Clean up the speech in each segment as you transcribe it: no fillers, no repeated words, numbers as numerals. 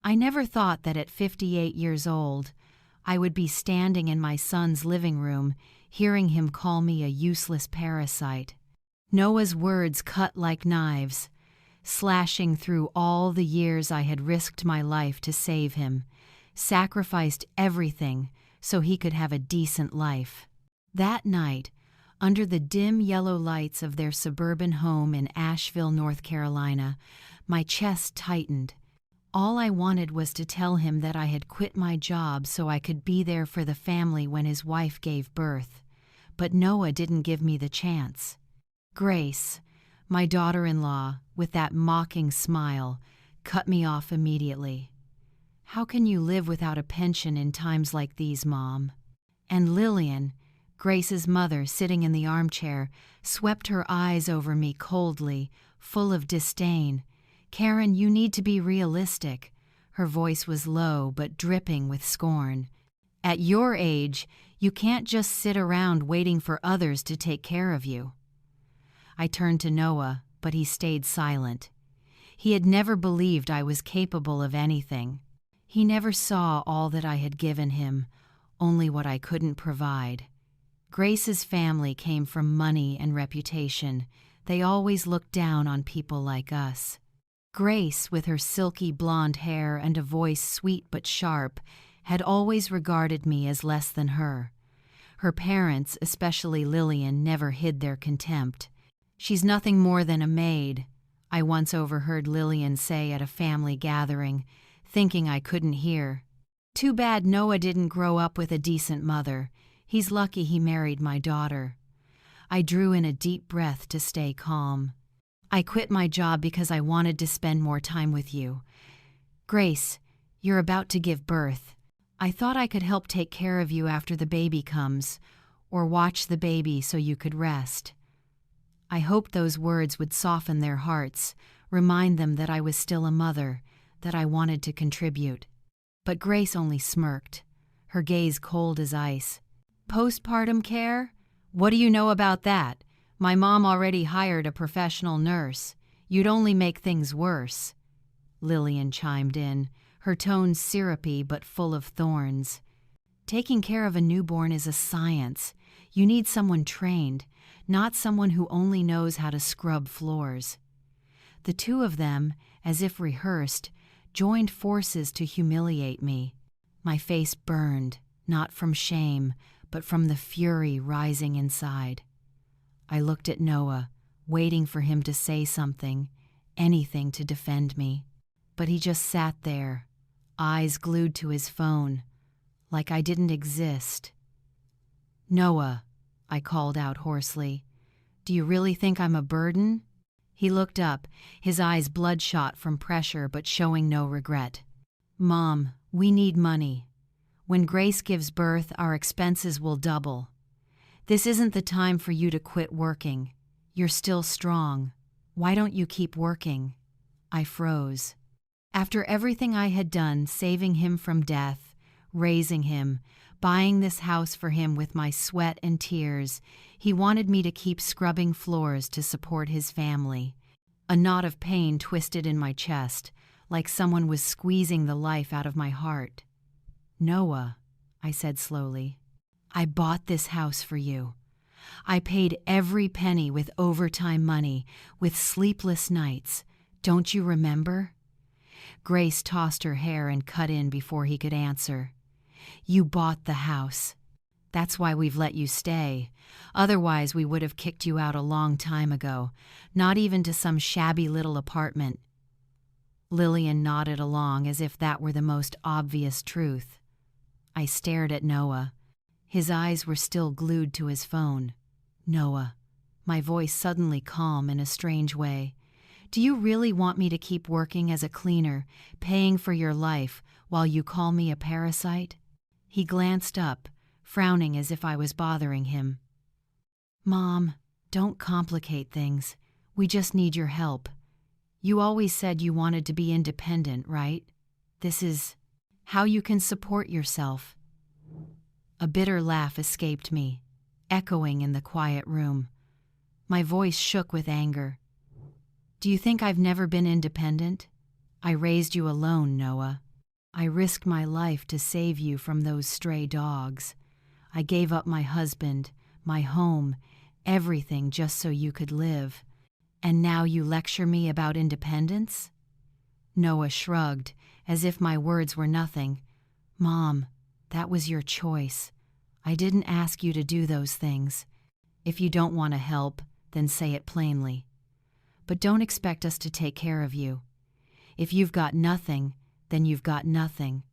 I never thought that at 58 years old, I would be standing in my son's living room, hearing him call me a useless parasite. Noah's words cut like knives, slashing through all the years I had risked my life to save him, sacrificed everything so he could have a decent life. That night, under the dim yellow lights of their suburban home in Asheville, North Carolina, my chest tightened. All I wanted was to tell him that I had quit my job so I could be there for the family when his wife gave birth. But Noah didn't give me the chance. Grace, my daughter-in-law, with that mocking smile, cut me off immediately. "How can you live without a pension in times like these, Mom?" And Lillian, Grace's mother, sitting in the armchair, swept her eyes over me coldly, full of disdain. "Karen, you need to be realistic." Her voice was low but dripping with scorn. "At your age, you can't just sit around waiting for others to take care of you." I turned to Noah, but he stayed silent. He had never believed I was capable of anything. He never saw all that I had given him, only what I couldn't provide. Grace's family came from money and reputation. They always looked down on people like us. Grace, with her silky blonde hair and a voice sweet but sharp, had always regarded me as less than her. Her parents, especially Lillian, never hid their contempt. "She's nothing more than a maid," I once overheard Lillian say at a family gathering, thinking I couldn't hear. "Too bad Noah didn't grow up with a decent mother. He's lucky he married my daughter." I drew in a deep breath to stay calm. "I quit my job because I wanted to spend more time with you. Grace, you're about to give birth. I thought I could help take care of you after the baby comes, or watch the baby so you could rest." I hoped those words would soften their hearts, remind them that I was still a mother, that I wanted to contribute. But Grace only smirked, her gaze cold as ice. "Postpartum care? What do you know about that? My mom already hired a professional nurse. You'd only make things worse." Lillian chimed in, her tone syrupy but full of thorns. "Taking care of a newborn is a science. You need someone trained, not someone who only knows how to scrub floors." The two of them, as if rehearsed, joined forces to humiliate me. My face burned, not from shame, but from the fury rising inside. I looked at Noah, waiting for him to say something, anything to defend me. But he just sat there, eyes glued to his phone, like I didn't exist. "Noah," I called out hoarsely, "do you really think I'm a burden?" He looked up, his eyes bloodshot from pressure but showing no regret. "Mom, we need money. When Grace gives birth, our expenses will double. This isn't the time for you to quit working. You're still strong. Why don't you keep working?" I froze. After everything I had done, saving him from death, raising him, buying this house for him with my sweat and tears, he wanted me to keep scrubbing floors to support his family. A knot of pain twisted in my chest, like someone was squeezing the life out of my heart. "Noah," I said slowly, "I bought this house for you. I paid every penny with overtime money, with sleepless nights. Don't you remember?" Grace tossed her hair and cut in before he could answer. "You bought the house. That's why we've let you stay. Otherwise, we would have kicked you out a long time ago, not even to some shabby little apartment." Lillian nodded along as if that were the most obvious truth. I stared at Noah. His eyes were still glued to his phone. "Noah," my voice suddenly calm in a strange way, "do you really want me to keep working as a cleaner, paying for your life, while you call me a parasite?" He glanced up, frowning as if I was bothering him. "Mom, don't complicate things. We just need your help. You always said you wanted to be independent, right? This is how you can support yourself." A bitter laugh escaped me, echoing in the quiet room. My voice shook with anger. "Do you think I've never been independent? I raised you alone, Noah. I risked my life to save you from those stray dogs. I gave up my husband, my home, everything just so you could live. And now you lecture me about independence?" Noah shrugged, as if my words were nothing. "Mom, that was your choice. I didn't ask you to do those things. If you don't want to help, then say it plainly. But don't expect us to take care of you. If you've got nothing, then you've got nothing."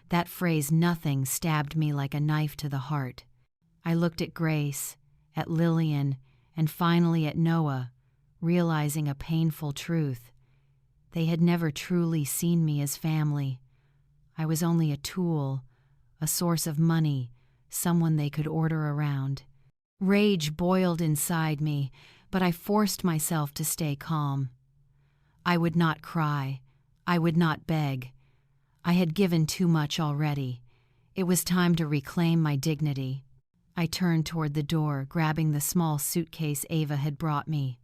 That phrase "nothing" stabbed me like a knife to the heart. I looked at Grace, at Lillian, and finally at Noah, realizing a painful truth. They had never truly seen me as family. I was only a tool, a source of money, someone they could order around. Rage boiled inside me, but I forced myself to stay calm. I would not cry. I would not beg. I had given too much already. It was time to reclaim my dignity. I turned toward the door, grabbing the small suitcase Ava had brought me.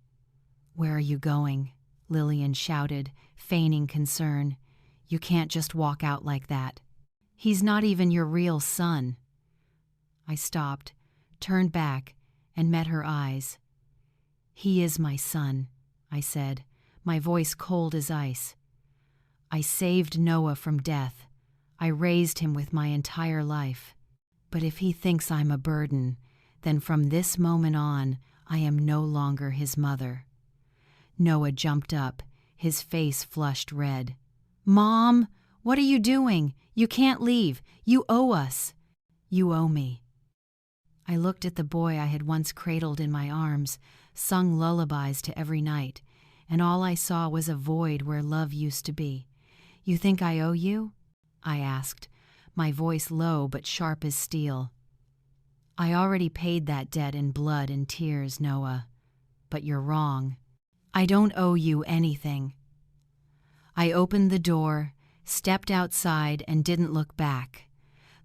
"Where are you going?" Lillian shouted, feigning concern. "You can't just walk out like that. He's not even your real son." I stopped, turned back, and met her eyes. "He is my son," I said, my voice cold as ice. "I saved Noah from death. I raised him with my entire life. But if he thinks I'm a burden, then from this moment on, I am no longer his mother." Noah jumped up, his face flushed red. "Mom, what are you doing? You can't leave. You owe us." "You owe me." I looked at the boy I had once cradled in my arms, sung lullabies to every night, and all I saw was a void where love used to be. "You think I owe you?" I asked, my voice low but sharp as steel. "I already paid that debt in blood and tears, Noah. But you're wrong. I don't owe you anything." I opened the door, stepped outside, and didn't look back.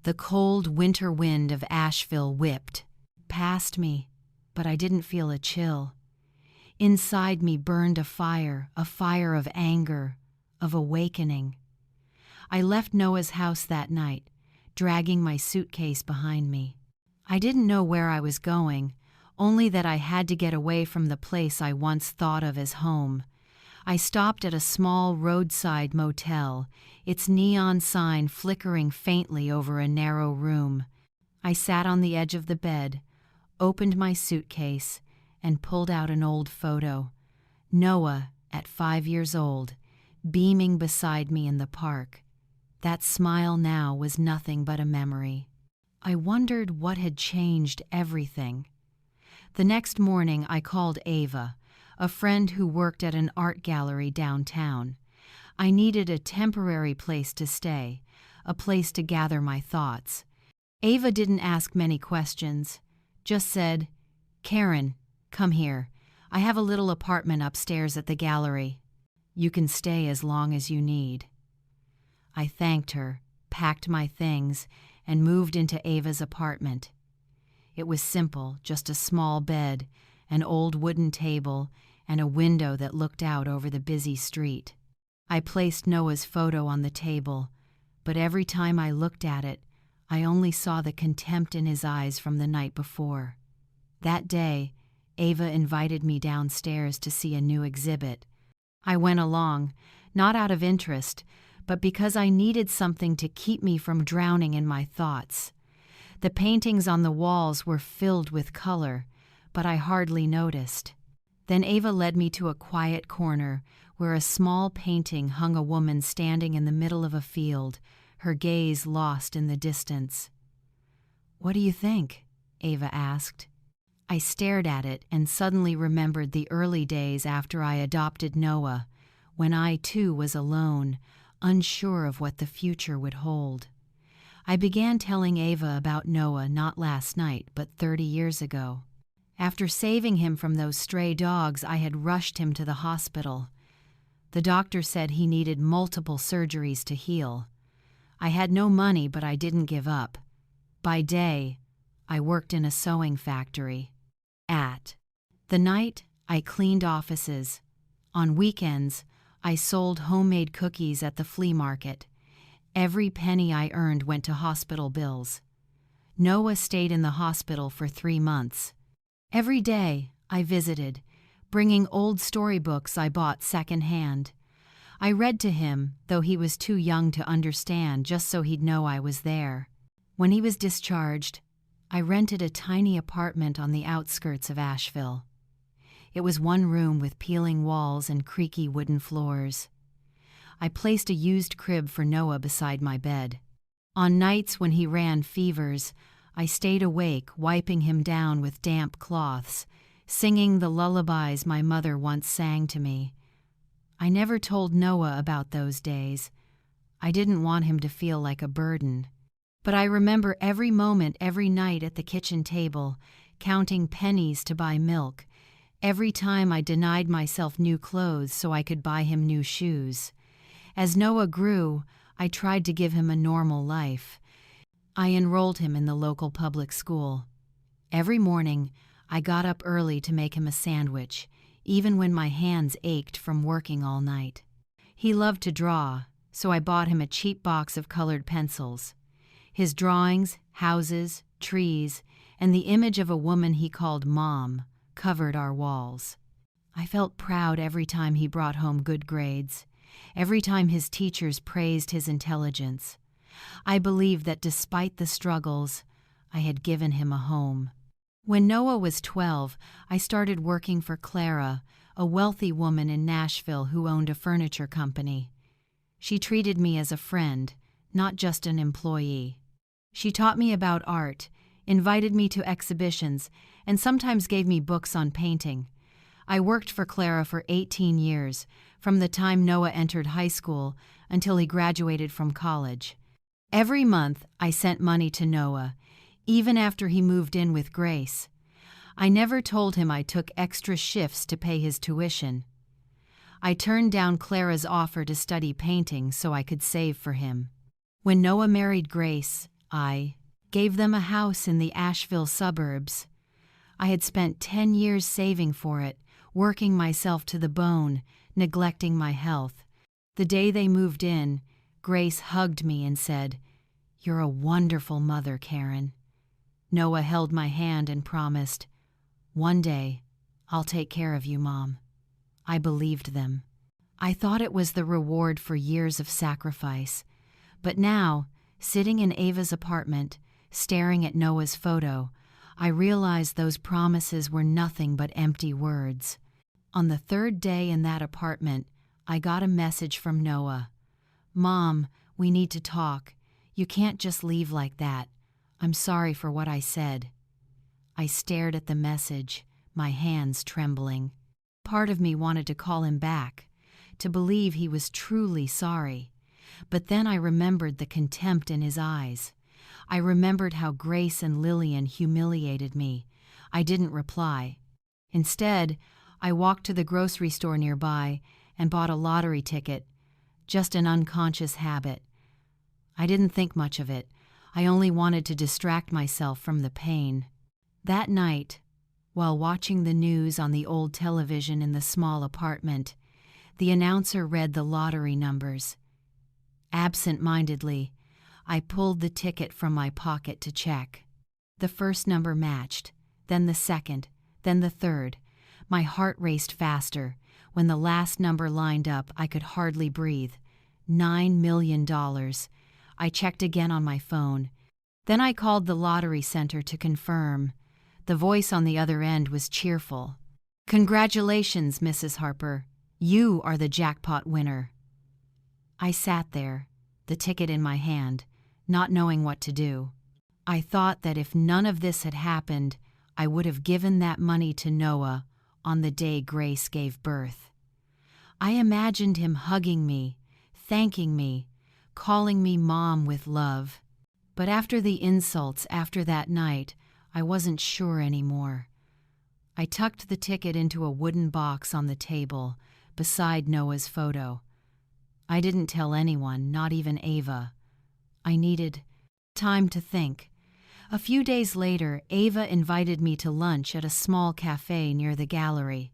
The cold winter wind of Asheville whipped past me, but I didn't feel a chill. Inside me burned a fire of anger, of awakening. I left Noah's house that night, dragging my suitcase behind me. I didn't know where I was going, only that I had to get away from the place I once thought of as home. I stopped at a small roadside motel, its neon sign flickering faintly over a narrow room. I sat on the edge of the bed, opened my suitcase, and pulled out an old photo. Noah, at 5 years old, beaming beside me in the park. That smile now was nothing but a memory. I wondered what had changed everything. The next morning I called Ava, a friend who worked at an art gallery downtown. I needed a temporary place to stay, a place to gather my thoughts. Ava didn't ask many questions, just said, "Karen, come here. I have a little apartment upstairs at the gallery. You can stay as long as you need." I thanked her, packed my things, and moved into Ava's apartment. It was simple, just a small bed, an old wooden table, and a window that looked out over the busy street. I placed Noah's photo on the table, but every time I looked at it, I only saw the contempt in his eyes from the night before. That day, Ava invited me downstairs to see a new exhibit. I went along, not out of interest, but because I needed something to keep me from drowning in my thoughts. The paintings on the walls were filled with color, but I hardly noticed. Then Ava led me to a quiet corner where a small painting hung a woman standing in the middle of a field, her gaze lost in the distance. "What do you think?" Ava asked. I stared at it and suddenly remembered the early days after I adopted Noah, when I too was alone, unsure of what the future would hold. I began telling Ava about Noah not last night, but 30 years ago. After saving him from those stray dogs, I had rushed him to the hospital. The doctor said he needed multiple surgeries to heal. I had no money, but I didn't give up. By day, I worked in a sewing factory. At the night, I cleaned offices. On weekends, I sold homemade cookies at the flea market. Every penny I earned went to hospital bills. Noah stayed in the hospital for 3 months. Every day, I visited, bringing old storybooks I bought secondhand. I read to him, though he was too young to understand, just so he'd know I was there. When he was discharged, I rented a tiny apartment on the outskirts of Asheville. It was one room with peeling walls and creaky wooden floors. I placed a used crib for Noah beside my bed. On nights when he ran fevers, I stayed awake, wiping him down with damp cloths, singing the lullabies my mother once sang to me. I never told Noah about those days. I didn't want him to feel like a burden. But I remember every moment, every night at the kitchen table, counting pennies to buy milk, every time I denied myself new clothes so I could buy him new shoes. As Noah grew, I tried to give him a normal life. I enrolled him in the local public school. Every morning, I got up early to make him a sandwich, even when my hands ached from working all night. He loved to draw, so I bought him a cheap box of colored pencils. His drawings, houses, trees, and the image of a woman he called Mom covered our walls. I felt proud every time he brought home good grades, every time his teachers praised his intelligence. I believed that despite the struggles, I had given him a home. When Noah was 12, I started working for Clara, a wealthy woman in Nashville who owned a furniture company. She treated me as a friend, not just an employee. She taught me about art, invited me to exhibitions, and sometimes gave me books on painting. I worked for Clara for 18 years, from the time Noah entered high school until he graduated from college. Every month, I sent money to Noah, even after he moved in with Grace. I never told him I took extra shifts to pay his tuition. I turned down Clara's offer to study painting so I could save for him. When Noah married Grace, I gave them a house in the Asheville suburbs. I had spent 10 years saving for it, working myself to the bone, neglecting my health. The day they moved in, Grace hugged me and said, "You're a wonderful mother, Karen." Noah held my hand and promised, "One day, I'll take care of you, Mom." I believed them. I thought it was the reward for years of sacrifice. But now, sitting in Ava's apartment, staring at Noah's photo, I realized those promises were nothing but empty words. On the 3rd day in that apartment, I got a message from Noah. "Mom, we need to talk. You can't just leave like that. I'm sorry for what I said." I stared at the message, my hands trembling. Part of me wanted to call him back, to believe he was truly sorry. But then I remembered the contempt in his eyes. I remembered how Grace and Lillian humiliated me. I didn't reply. Instead, I walked to the grocery store nearby and bought a lottery ticket, just an unconscious habit. I didn't think much of it. I only wanted to distract myself from the pain. That night, while watching the news on the old television in the small apartment, the announcer read the lottery numbers. Absent-mindedly, I pulled the ticket from my pocket to check. The first number matched, then the second, then the third. My heart raced faster. When the last number lined up, I could hardly breathe. $9 million. I checked again on my phone. Then I called the lottery center to confirm. The voice on the other end was cheerful. "Congratulations, Mrs. Harper. You are the jackpot winner." I sat there, the ticket in my hand, not knowing what to do. I thought that if none of this had happened, I would have given that money to Noah on the day Grace gave birth. I imagined him hugging me, thanking me, calling me Mom with love. But after the insults after that night, I wasn't sure anymore. I tucked the ticket into a wooden box on the table, beside Noah's photo. I didn't tell anyone, not even Ava. I needed time to think. A few days later, Ava invited me to lunch at a small cafe near the gallery.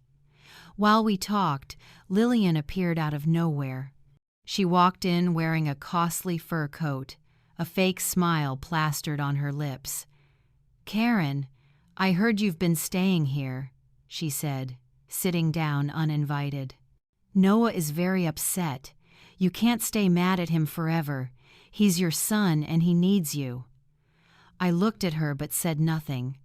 While we talked, Lillian appeared out of nowhere. She walked in wearing a costly fur coat, a fake smile plastered on her lips. "Karen, I heard you've been staying here," she said, sitting down uninvited. "Noah is very upset. You can't stay mad at him forever. He's your son and he needs you." I looked at her but said nothing.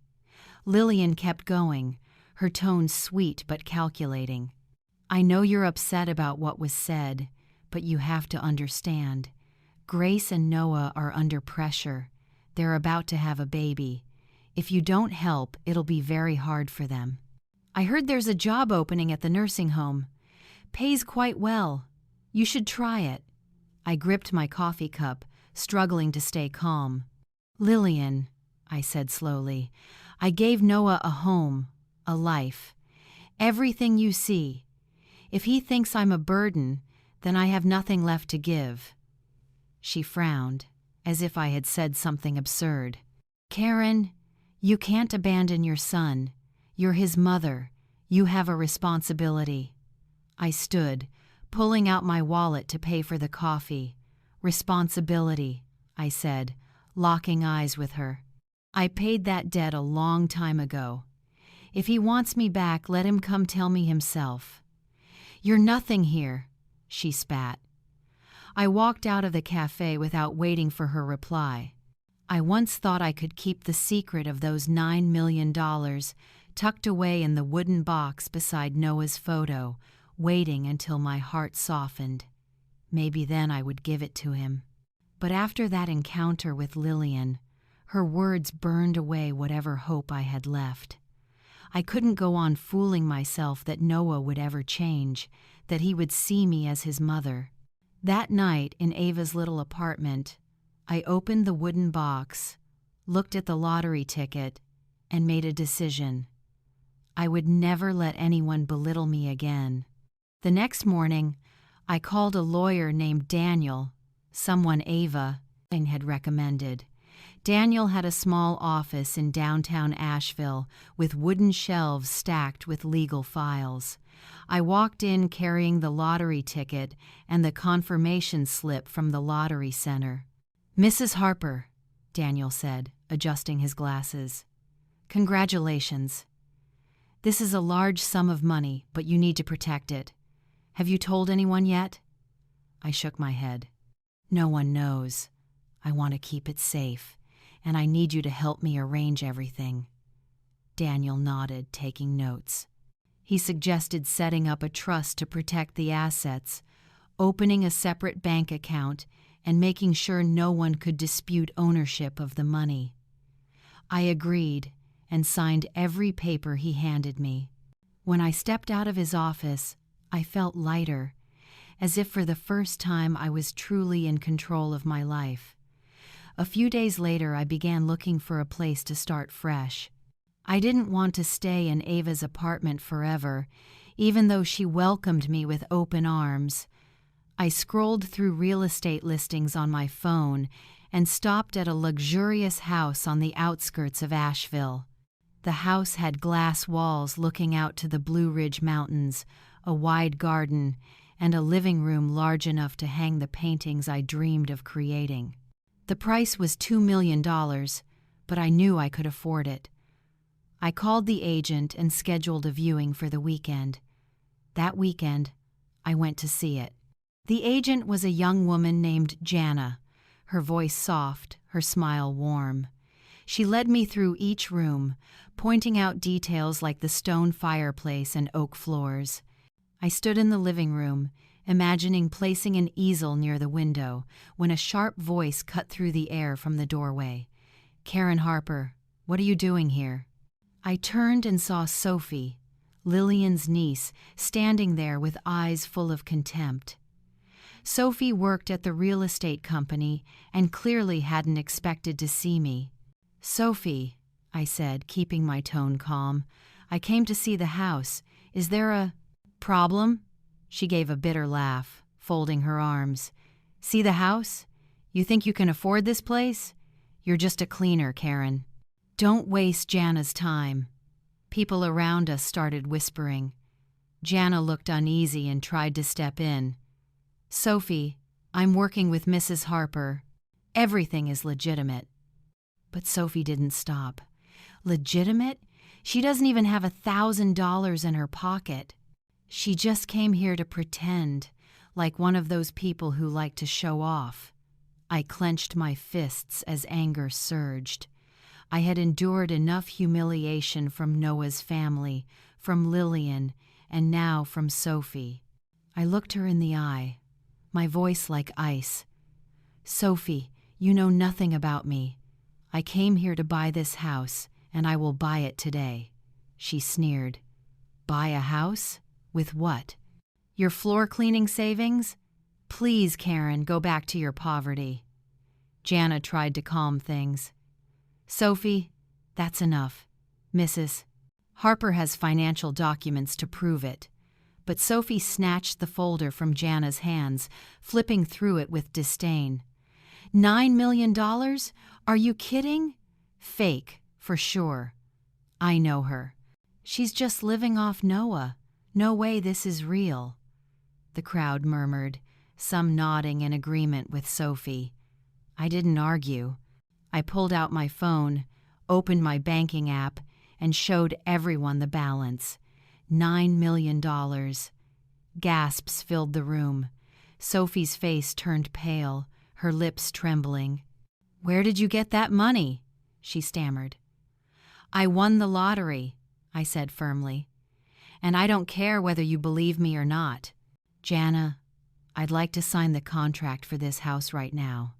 Lillian kept going, her tone sweet but calculating. "I know you're upset about what was said, but you have to understand. Grace and Noah are under pressure. They're about to have a baby. If you don't help, it'll be very hard for them. I heard there's a job opening at the nursing home. Pays quite well. You should try it." I gripped my coffee cup, struggling to stay calm. "Lillian," I said slowly, "I gave Noah a home, a life. Everything you see. If he thinks I'm a burden, then I have nothing left to give." She frowned, as if I had said something absurd. "Karen, you can't abandon your son. You're his mother. You have a responsibility." I stood, pulling out my wallet to pay for the coffee. "Responsibility," I said, locking eyes with her. "I paid that debt a long time ago. If he wants me back, let him come tell me himself." "You're nothing here," she spat. I walked out of the cafe without waiting for her reply. I once thought I could keep the secret of those $9 million tucked away in the wooden box beside Noah's photo, waiting until my heart softened. Maybe then I would give it to him. But after that encounter with Lillian, her words burned away whatever hope I had left. I couldn't go on fooling myself that Noah would ever change, that he would see me as his mother. That night in Ava's little apartment, I opened the wooden box, looked at the lottery ticket, and made a decision. I would never let anyone belittle me again. The next morning, I called a lawyer named Daniel, someone Ava had recommended. Daniel had a small office in downtown Asheville with wooden shelves stacked with legal files. I walked in carrying the lottery ticket and the confirmation slip from the lottery center. "Mrs. Harper," Daniel said, adjusting his glasses. "Congratulations. This is a large sum of money, but you need to protect it. Have you told anyone yet?" I shook my head. "No one knows. I want to keep it safe, and I need you to help me arrange everything." Daniel nodded, taking notes. He suggested setting up a trust to protect the assets, opening a separate bank account, and making sure no one could dispute ownership of the money. I agreed and signed every paper he handed me. When I stepped out of his office, I felt lighter, as if for the first time I was truly in control of my life. A few days later, I began looking for a place to start fresh. I didn't want to stay in Ava's apartment forever, even though she welcomed me with open arms. I scrolled through real estate listings on my phone and stopped at a luxurious house on the outskirts of Asheville. The house had glass walls looking out to the Blue Ridge Mountains, a wide garden, and a living room large enough to hang the paintings I dreamed of creating. The price was $2 million, but I knew I could afford it. I called the agent and scheduled a viewing for the weekend. That weekend, I went to see it. The agent was a young woman named Jana, her voice soft, her smile warm. She led me through each room, pointing out details like the stone fireplace and oak floors. I stood in the living room, imagining placing an easel near the window, when a sharp voice cut through the air from the doorway. "Karen Harper, what are you doing here?" I turned and saw Sophie, Lillian's niece, standing there with eyes full of contempt. Sophie worked at the real estate company and clearly hadn't expected to see me. "Sophie," I said, keeping my tone calm, "I came to see the house. Is there a problem?" She gave a bitter laugh, folding her arms. "See the house? You think you can afford this place? You're just a cleaner, Karen." "Don't waste Jana's time." People around us started whispering. Jana looked uneasy and tried to step in. "Sophie, I'm working with Mrs. Harper. Everything is legitimate." But Sophie didn't stop. "Legitimate? She doesn't even have $1,000 in her pocket. She just came here to pretend, like one of those people who like to show off." I clenched my fists as anger surged. I had endured enough humiliation from Noah's family, from Lillian, and now from Sophie. I looked her in the eye, my voice like ice. "Sophie, you know nothing about me. I came here to buy this house, and I will buy it today." She sneered. "Buy a house? With what? Your floor cleaning savings? Please, Karen, go back to your poverty." Jana tried to calm things. "Sophie, that's enough. Mrs. Harper has financial documents to prove it." But Sophie snatched the folder from Jana's hands, flipping through it with disdain. $9 million? Are you kidding? Fake, for sure. I know her. She's just living off Noah. No way this is real." The crowd murmured, some nodding in agreement with Sophie. I didn't argue. I pulled out my phone, opened my banking app, and showed everyone the balance. $9 million. Gasps filled the room. Sophie's face turned pale, her lips trembling. "Where did you get that money?" she stammered. "I won the lottery," I said firmly. "And I don't care whether you believe me or not. Jana, I'd like to sign the contract for this house right now."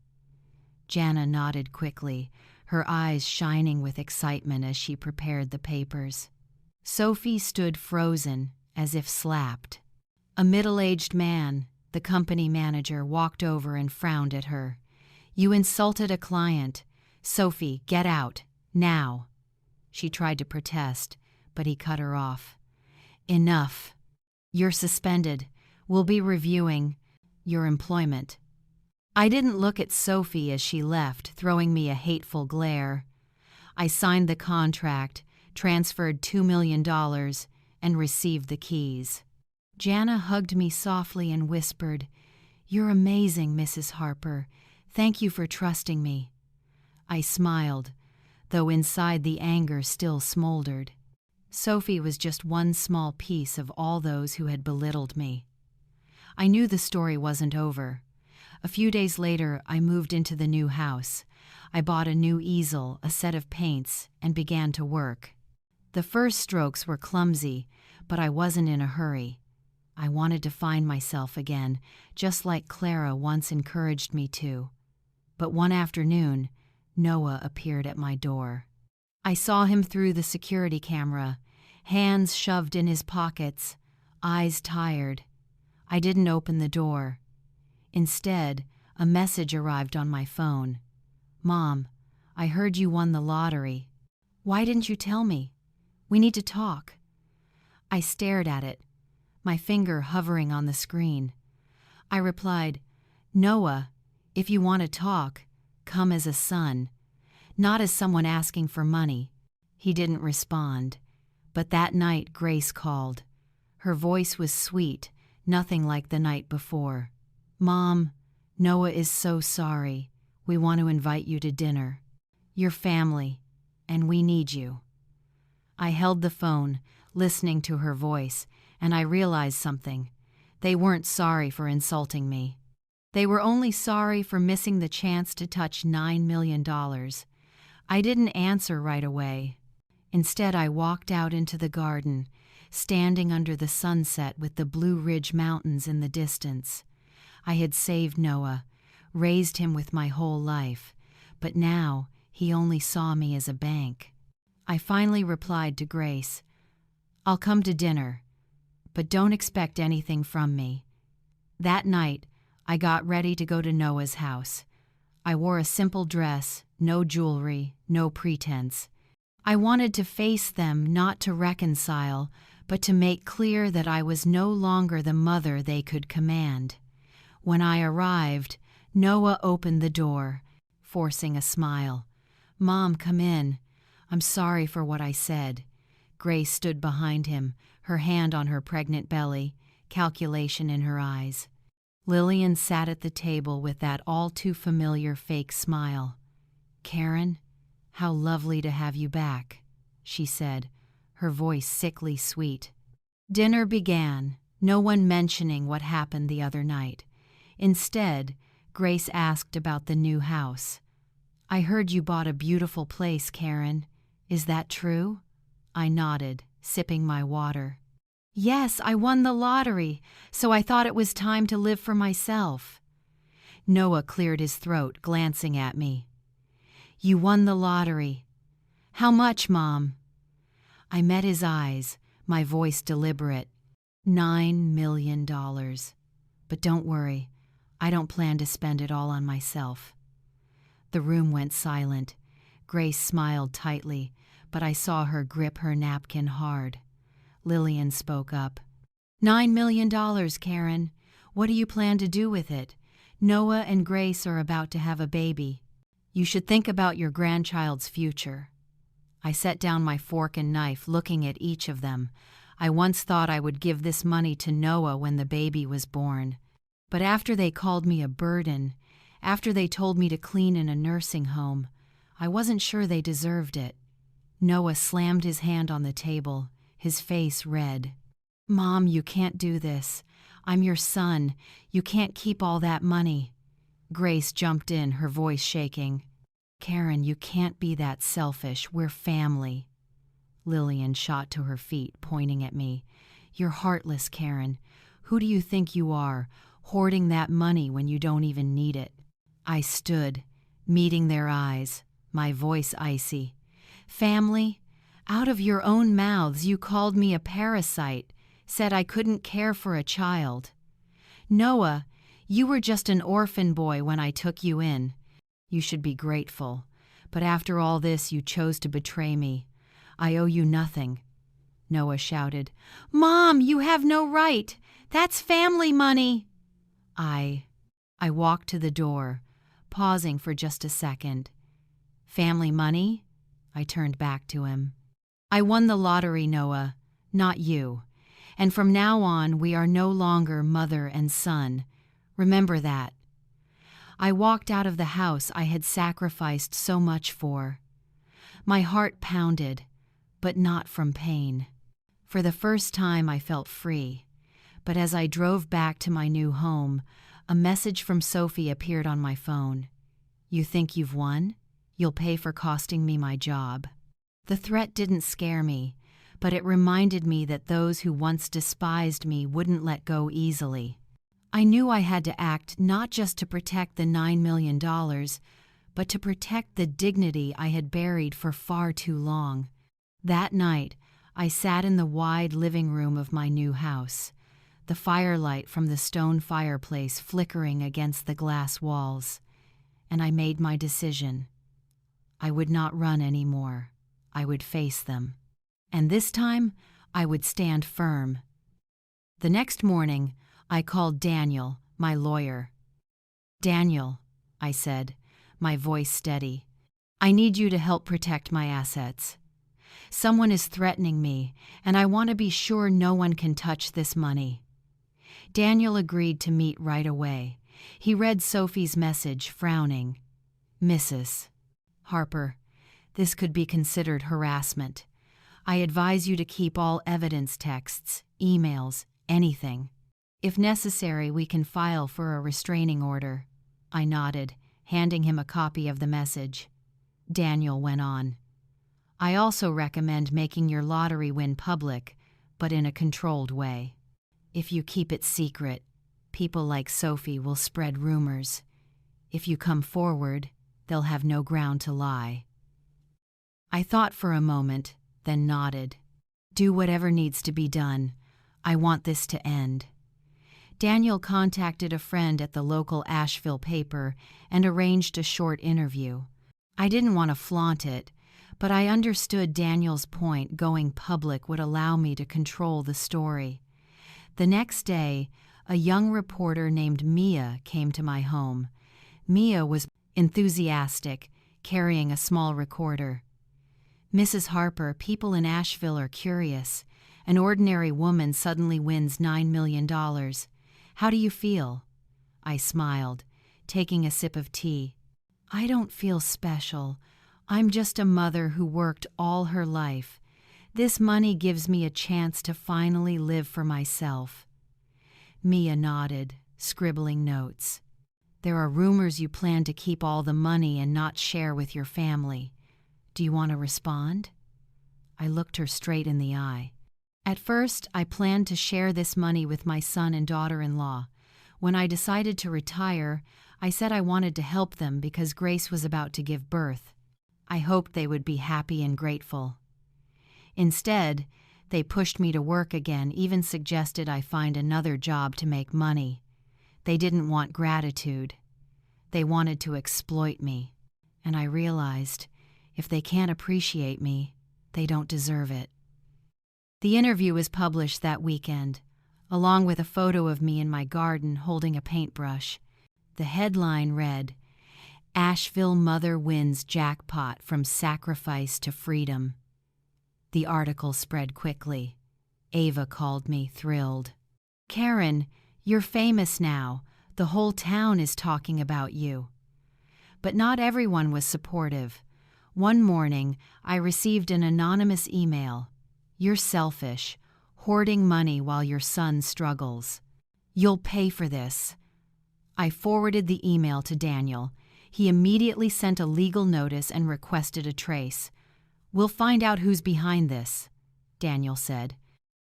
Jana nodded quickly, her eyes shining with excitement as she prepared the papers. Sophie stood frozen, as if slapped. A middle-aged man, the company manager, walked over and frowned at her. "You insulted a client. Sophie, get out, now." She tried to protest, but he cut her off. "Enough. You're suspended. We'll be reviewing your employment." I didn't look at Sophie as she left, throwing me a hateful glare. I signed the contract, transferred $2 million, and received the keys. Jana hugged me softly and whispered, "You're amazing, Mrs. Harper. Thank you for trusting me." I smiled, though inside the anger still smoldered. Sophie was just one small piece of all those who had belittled me. I knew the story wasn't over. A few days later, I moved into the new house. I bought a new easel, a set of paints, and began to work. The first strokes were clumsy, but I wasn't in a hurry. I wanted to find myself again, just like Clara once encouraged me to. But one afternoon, Noah appeared at my door. I saw him through the security camera, hands shoved in his pockets, eyes tired. I didn't open the door. Instead, a message arrived on my phone. "Mom, I heard you won the lottery. Why didn't you tell me? We need to talk." I stared at it, my finger hovering on the screen. I replied, "Noah, if you want to talk, come as a son, not as someone asking for money." He didn't respond, but that night Grace called. Her voice was sweet, nothing like the night before. "Mom, Noah is so sorry. We want to invite you to dinner. Your family, and we need you." I held the phone, listening to her voice, and I realized something. They weren't sorry for insulting me. They were only sorry for missing the chance to touch $9 million. I didn't answer right away. Instead, I walked out into the garden, standing under the sunset with the Blue Ridge Mountains in the distance. I had saved Noah, raised him with my whole life, but now he only saw me as a bank. I finally replied to Grace, "I'll come to dinner, but don't expect anything from me." That night, I got ready to go to Noah's house. I wore a simple dress, no jewelry, no pretense. I wanted to face them, not to reconcile, but to make clear that I was no longer the mother they could command. When I arrived, Noah opened the door, forcing a smile. "Mom, come in. I'm sorry for what I said." Grace stood behind him, her hand on her pregnant belly, calculation in her eyes. Lillian sat at the table with that all-too-familiar fake smile. "Karen, how lovely to have you back," she said, her voice sickly sweet. Dinner began, no one mentioning what happened the other night. Instead, Grace asked about the new house. "I heard you bought a beautiful place, Karen. Is that true?" I nodded, sipping my water. "Yes, I won the lottery, so I thought it was time to live for myself." Noah cleared his throat, glancing at me. "You won the lottery. How much, Mom?" I met his eyes, my voice deliberate. $9 million. But don't worry, I don't plan to spend it all on myself. The room went silent. Grace smiled tightly, but I saw her grip her napkin hard. Lillian spoke up. $9 million, Karen. What do you plan to do with it? Noah and Grace are about to have a baby. You should think about your grandchild's future." I set down my fork and knife, looking at each of them. I once thought I would give this money to Noah when the baby was born. But after they called me a burden, after they told me to clean in a nursing home, I wasn't sure they deserved it. Noah slammed his hand on the table, his face red. "Mom, you can't do this. I'm your son. You can't keep all that money." Grace jumped in, her voice shaking. "Karen, you can't be that selfish. We're family." Lillian shot to her feet, pointing at me. "You're heartless, Karen. Who do you think you are, hoarding that money when you don't even need it?" I stood, meeting their eyes, my voice icy. "Family? Out of your own mouths you called me a parasite, said I couldn't care for a child. Noah, you were just an orphan boy when I took you in. You should be grateful. But after all this, you chose to betray me. I owe you nothing." Noah shouted, "Mom, you have no right. That's family money." I walked to the door, pausing for just a second. "Family money?" I turned back to him. "I won the lottery, Noah, not you. And from now on, we are no longer mother and son. Remember that." I walked out of the house I had sacrificed so much for. My heart pounded, but not from pain. For the first time I felt free. But as I drove back to my new home, a message from Sophie appeared on my phone. "You think you've won? You'll pay for costing me my job." The threat didn't scare me, but it reminded me that those who once despised me wouldn't let go easily. I knew I had to act not just to protect the $9 million, but to protect the dignity I had buried for far too long. That night, I sat in the wide living room of my new house, the firelight from the stone fireplace flickering against the glass walls, and I made my decision. I would not run anymore. I would face them. And this time, I would stand firm. The next morning, I called Daniel, my lawyer. "Daniel," I said, my voice steady, "I need you to help protect my assets. Someone is threatening me, and I want to be sure no one can touch this money." Daniel agreed to meet right away. He read Sophie's message, frowning. "Mrs. Harper, this could be considered harassment. I advise you to keep all evidence texts, emails, anything. If necessary, we can file for a restraining order." I nodded, handing him a copy of the message. Daniel went on. "I also recommend making your lottery win public, but in a controlled way. If you keep it secret, people like Sophie will spread rumors. If you come forward, they'll have no ground to lie." I thought for a moment, then nodded. "Do whatever needs to be done. I want this to end." Daniel contacted a friend at the local Asheville paper and arranged a short interview. I didn't want to flaunt it, but I understood Daniel's point. Going public would allow me to control the story. The next day, a young reporter named Mia came to my home. Mia was enthusiastic, carrying a small recorder. "Mrs. Harper, people in Asheville are curious. An ordinary woman suddenly wins $9 million. How do you feel?" I smiled, taking a sip of tea. I don't feel special. I'm just a mother who worked all her life. This money gives me a chance to finally live for myself. Mia nodded, scribbling notes. There are rumors you plan to keep all the money and not share with your family. Do you want to respond? I looked her straight in the eye. At first, I planned to share this money with my son and daughter-in-law. When I decided to retire, I said I wanted to help them because Grace was about to give birth. I hoped they would be happy and grateful. Instead, they pushed me to work again, even suggested I find another job to make money. They didn't want gratitude. They wanted to exploit me. And I realized, if they can't appreciate me, they don't deserve it. The interview was published that weekend, along with a photo of me in my garden holding a paintbrush. The headline read, "Asheville Mother Wins Jackpot from Sacrifice to Freedom." The article spread quickly. Ava called me, thrilled. "Karen, you're famous now. The whole town is talking about you." But not everyone was supportive. One morning, I received an anonymous email. "You're selfish, hoarding money while your son struggles. You'll pay for this." I forwarded the email to Daniel. He immediately sent a legal notice and requested a trace. "We'll find out who's behind this," Daniel said.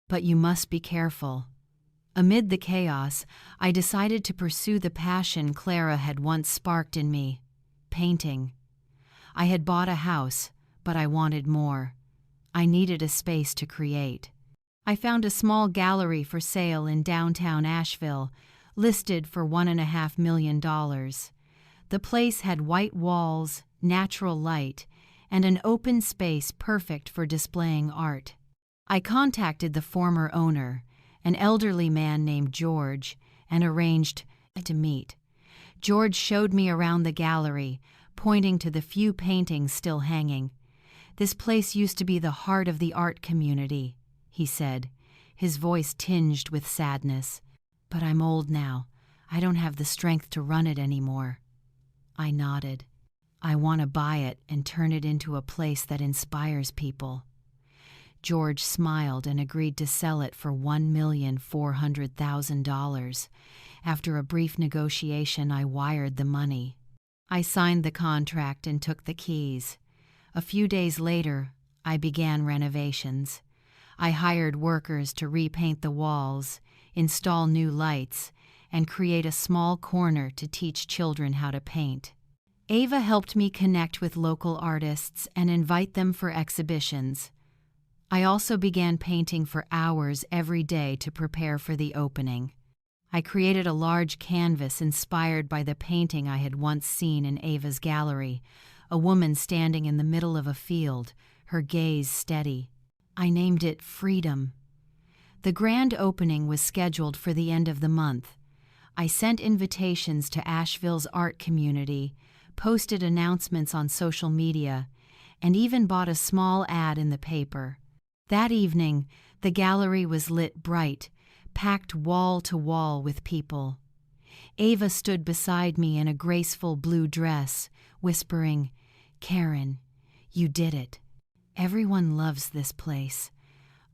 "But you must be careful." Amid the chaos, I decided to pursue the passion Clara had once sparked in me: painting. I had bought a house, but I wanted more. I needed a space to create. I found a small gallery for sale in downtown Asheville, listed for $1.5 million. The place had white walls, natural light, and an open space perfect for displaying art. I contacted the former owner, an elderly man named George, and arranged to meet. George showed me around the gallery, pointing to the few paintings still hanging. "This place used to be the heart of the art community," he said, his voice tinged with sadness. "But I'm old now. I don't have the strength to run it anymore." I nodded. "I want to buy it and turn it into a place that inspires people." George smiled and agreed to sell it for $1,400,000. After a brief negotiation, I wired the money. I signed the contract and took the keys. A few days later, I began renovations. I hired workers to repaint the walls, install new lights, and create a small corner to teach children how to paint. Ava helped me connect with local artists and invite them for exhibitions. I also began painting for hours every day to prepare for the opening. I created a large canvas inspired by the painting I had once seen in Ava's gallery, a woman standing in the middle of a field, her gaze steady. I named it Freedom. The grand opening was scheduled for the end of the month. I sent invitations to Asheville's art community, posted announcements on social media, and even bought a small ad in the paper. That evening, the gallery was lit bright, packed wall to wall with people. Ava stood beside me in a graceful blue dress, whispering, "Karen, you did it. Everyone loves this place."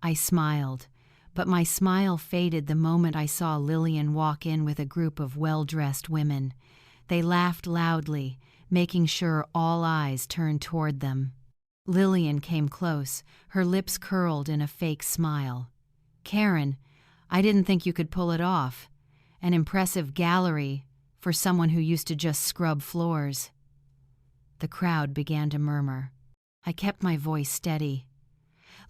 I smiled, but my smile faded the moment I saw Lillian walk in with a group of well-dressed women. They laughed loudly, making sure all eyes turned toward them. Lillian came close, her lips curled in a fake smile. "Karen, I didn't think you could pull it off. An impressive gallery for someone who used to just scrub floors." The crowd began to murmur. I kept my voice steady.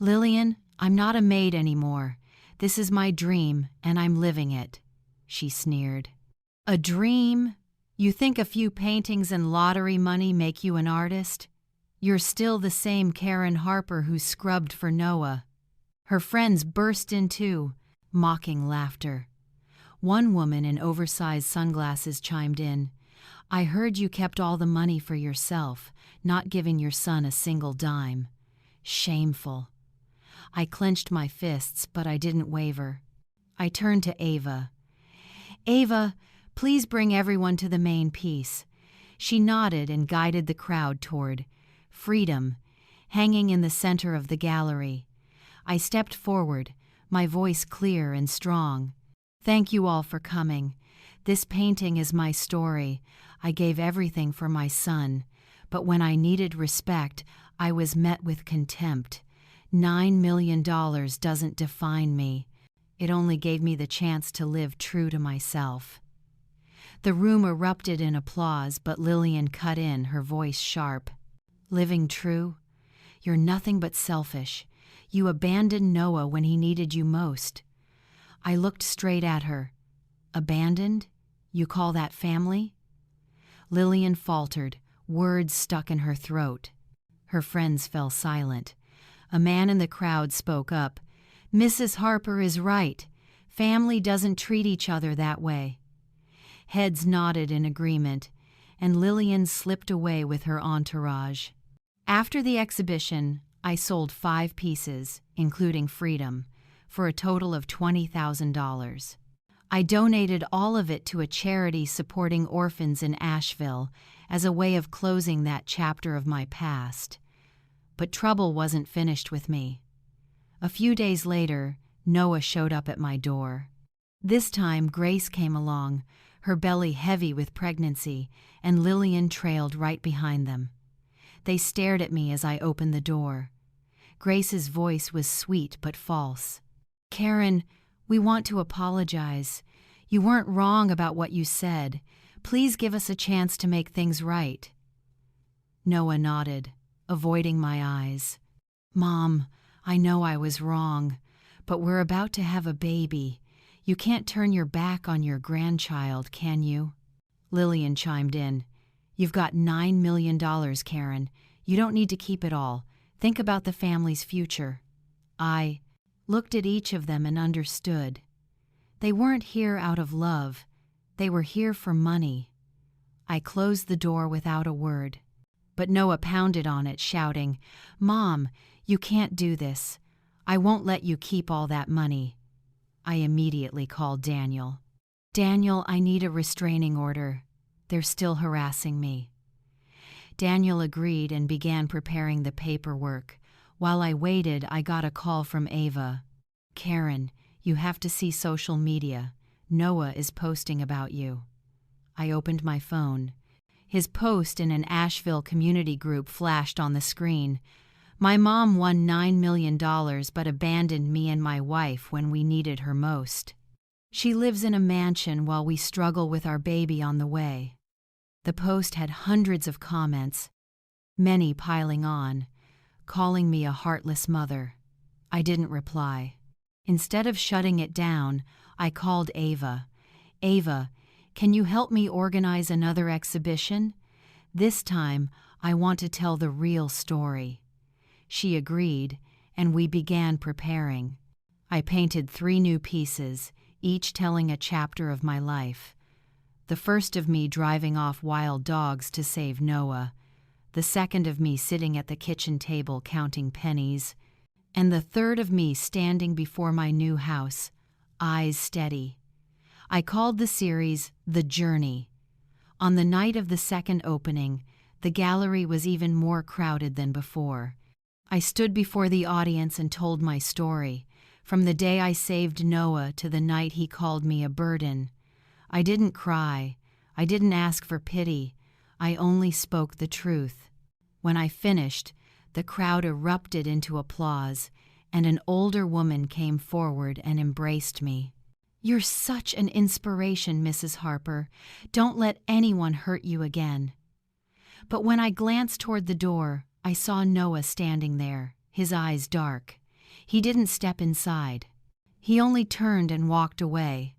"Lillian, I'm not a maid anymore. This is my dream, and I'm living it," she sneered. "A dream? You think a few paintings and lottery money make you an artist? You're still the same Karen Harper who scrubbed for Noah." Her friends burst into mocking laughter. One woman in oversized sunglasses chimed in, "I heard you kept all the money for yourself, not giving your son a single dime. Shameful." I clenched my fists, but I didn't waver. I turned to Ava. "Ava, Please bring everyone to the main piece." She nodded and guided the crowd toward Freedom, hanging in the center of the gallery. I stepped forward, my voice clear and strong. "Thank you all for coming. This painting is my story. I gave everything for my son, but when I needed respect, I was met with contempt. $9 million doesn't define me. It only gave me the chance to live true to myself." The room erupted in applause, but Lillian cut in, her voice sharp. "Living true? You're nothing but selfish. You abandoned Noah when he needed you most." I looked straight at her. "Abandoned? You call that family?" Lillian faltered, words stuck in her throat. Her friends fell silent. A man in the crowd spoke up. "Mrs. Harper is right. Family doesn't treat each other that way." Heads nodded in agreement, and Lillian slipped away with her entourage. After the exhibition, I sold 5 pieces, including Freedom, for a total of $20,000. I donated all of it to a charity supporting orphans in Asheville as a way of closing that chapter of my past. But trouble wasn't finished with me. A few days later, Noah showed up at my door. This time, Grace came along, her belly heavy with pregnancy, and Lillian trailed right behind them. They stared at me as I opened the door. Grace's voice was sweet but false. "Karen, we want to apologize. You weren't wrong about what you said. Please give us a chance to make things right." Noah nodded, avoiding my eyes. "Mom, I know I was wrong, but we're about to have a baby. You can't turn your back on your grandchild, can you?" Lillian chimed in. "You've got $9 million, Karen. You don't need to keep it all. Think about the family's future." I looked at each of them and understood. They weren't here out of love. They were here for money. I closed the door without a word. But Noah pounded on it, shouting, "Mom, you can't do this. I won't let you keep all that money." I immediately called Daniel. "Daniel, I need a restraining order. They're still harassing me." Daniel agreed and began preparing the paperwork. While I waited, I got a call from Ava. "Karen, you have to see social media. Noah is posting about you." I opened my phone. His post in an Asheville community group flashed on the screen. "My mom won $9 million but abandoned me and my wife when we needed her most. She lives in a mansion while we struggle with our baby on the way." The post had hundreds of comments, many piling on, calling me a heartless mother. I didn't reply. Instead of shutting it down, I called Ava. "Ava, can you help me organize another exhibition? This time, I want to tell the real story." She agreed, and we began preparing. I painted 3 new pieces, each telling a chapter of my life. The first of me driving off wild dogs to save Noah, the second of me sitting at the kitchen table counting pennies, and the third of me standing before my new house, eyes steady. I called the series The Journey. On the night of the second opening, the gallery was even more crowded than before. I stood before the audience and told my story, from the day I saved Noah to the night he called me a burden. I didn't cry. I didn't ask for pity. I only spoke the truth. When I finished, the crowd erupted into applause, and an older woman came forward and embraced me. "You're such an inspiration, Mrs. Harper. Don't let anyone hurt you again." But when I glanced toward the door, I saw Noah standing there, his eyes dark. He didn't step inside. He only turned and walked away.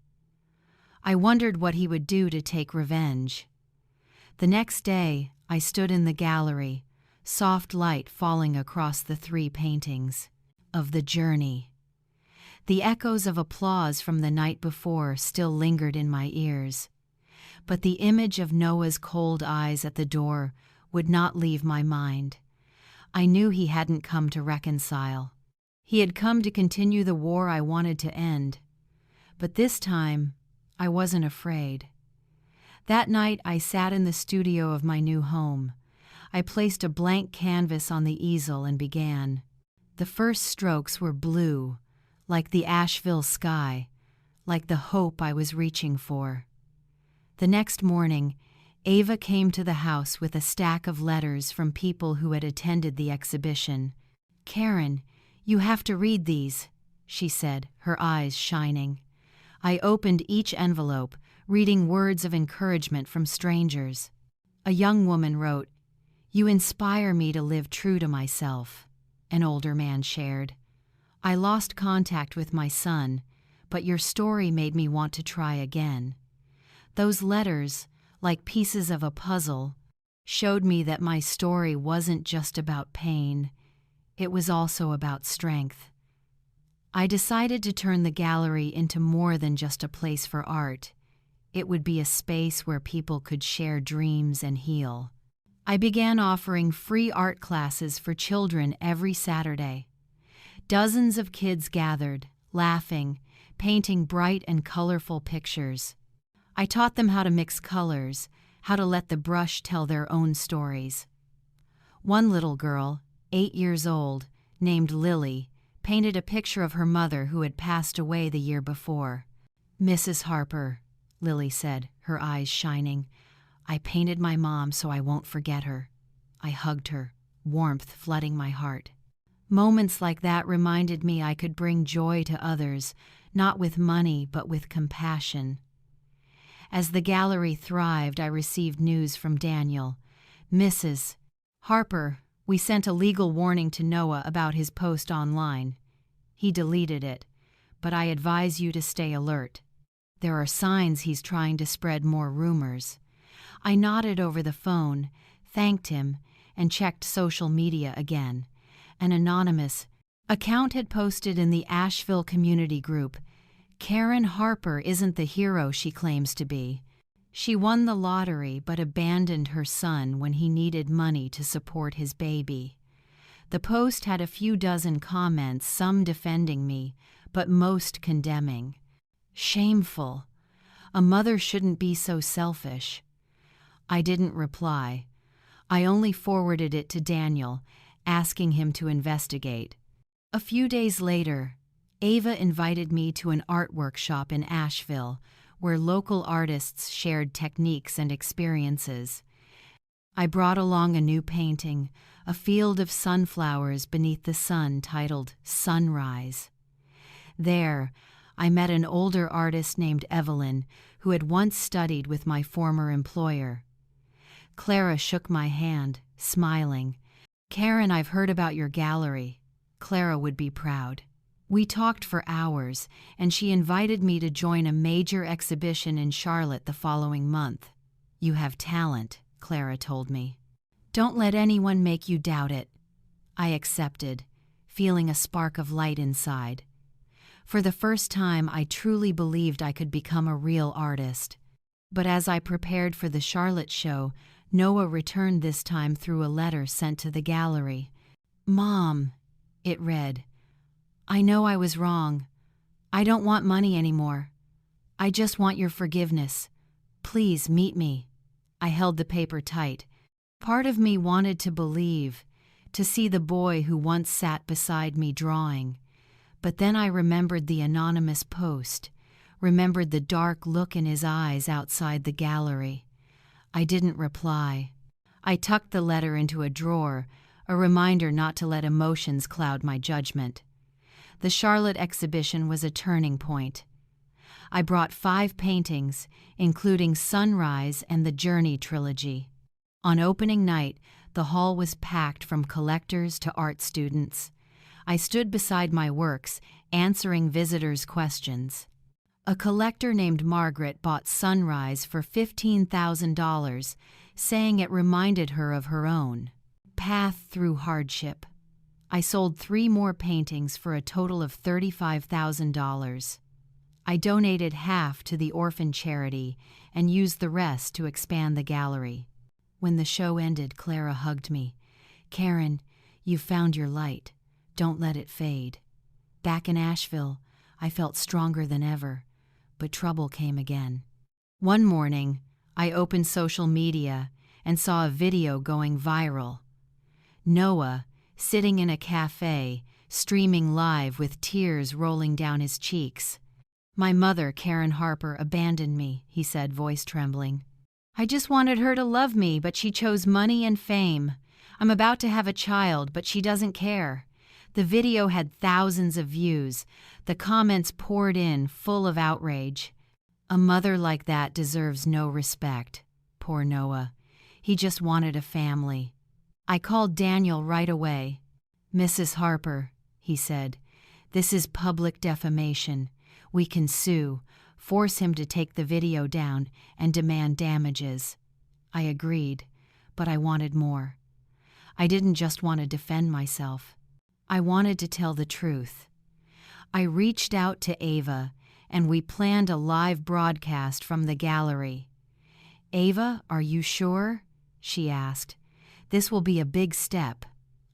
I wondered what he would do to take revenge. The next day, I stood in the gallery, soft light falling across the 3 paintings of The Journey. The echoes of applause from the night before still lingered in my ears, but the image of Noah's cold eyes at the door would not leave my mind. I knew he hadn't come to reconcile. He had come to continue the war I wanted to end. But this time, I wasn't afraid. That night, I sat in the studio of my new home. I placed a blank canvas on the easel and began. The first strokes were blue, like the Asheville sky, like the hope I was reaching for. The next morning, Ava came to the house with a stack of letters from people who had attended the exhibition. "Karen, you have to read these," she said, her eyes shining. I opened each envelope, reading words of encouragement from strangers. A young woman wrote, "You inspire me to live true to myself," an older man shared. "I lost contact with my son, but your story made me want to try again." Those letters, like pieces of a puzzle, showed me that my story wasn't just about pain, it was also about strength. I decided to turn the gallery into more than just a place for art. It would be a space where people could share dreams and heal. I began offering free art classes for children every Saturday. Dozens of kids gathered, laughing, painting bright and colorful pictures. I taught them how to mix colors, how to let the brush tell their own stories. One little girl, 8 years old, named Lily, painted a picture of her mother who had passed away the year before. "Mrs. Harper," Lily said, her eyes shining, "I painted my mom so I won't forget her." I hugged her, warmth flooding my heart. Moments like that reminded me I could bring joy to others, not with money but with compassion. As the gallery thrived, I received news from Daniel. "Mrs. Harper, we sent a legal warning to Noah about his post online. He deleted it, but I advise you to stay alert. There are signs he's trying to spread more rumors." I nodded over the phone, thanked him, and checked social media again. An anonymous account had posted in the Asheville community group, "Karen Harper isn't the hero she claims to be. She won the lottery but abandoned her son when he needed money to support his baby." The post had a few dozen comments, some defending me, but most condemning. Shameful. A mother shouldn't be so selfish. I didn't reply. I only forwarded it to Daniel, asking him to investigate. A few days later, Ava invited me to an art workshop in Asheville, where local artists shared techniques and experiences. I brought along a new painting, a field of sunflowers beneath the sun titled Sunrise. There, I met an older artist named Evelyn, who had once studied with my former employer. Clara shook my hand, smiling. "Karen, I've heard about your gallery." Clara would be proud. We talked for hours, and she invited me to join a major exhibition in Charlotte the following month. "You have talent," Clara told me. "Don't let anyone make you doubt it." I accepted, feeling a spark of light inside. For the first time, I truly believed I could become a real artist. But as I prepared for the Charlotte show, Noah returned this time through a letter sent to the gallery. "Mom," it read, "I know I was wrong. I don't want money anymore. I just want your forgiveness. Please meet me." I held the paper tight. Part of me wanted to believe, to see the boy who once sat beside me drawing. But then I remembered the anonymous post, remembered the dark look in his eyes outside the gallery. I didn't reply. I tucked the letter into a drawer, a reminder not to let emotions cloud my judgment. The Charlotte exhibition was a turning point. I brought 5 paintings, including Sunrise and the Journey trilogy. On opening night, the hall was packed from collectors to art students. I stood beside my works, answering visitors' questions. A collector named Margaret bought Sunrise for $15,000, saying it reminded her of her own path through hardship. I sold 3 more paintings for a total of $35,000. I donated half to the orphan charity and used the rest to expand the gallery. When the show ended, Clara hugged me. "Karen, you've found your light. Don't let it fade." Back in Asheville, I felt stronger than ever, but trouble came again. One morning, I opened social media and saw a video going viral. Noah, sitting in a cafe, streaming live with tears rolling down his cheeks. "My mother, Karen Harper, abandoned me," he said, voice trembling. "I just wanted her to love me, but she chose money and fame. I'm about to have a child, but she doesn't care." The video had thousands of views. The comments poured in, full of outrage. "A mother like that deserves no respect. Poor Noah. He just wanted a family." I called Daniel right away. "Mrs. Harper," he said, "this is public defamation. We can sue, force him to take the video down, and demand damages." I agreed, but I wanted more. I didn't just want to defend myself. I wanted to tell the truth. I reached out to Ava, and we planned a live broadcast from the gallery. "Ava, are you sure?" she asked. "This will be a big step."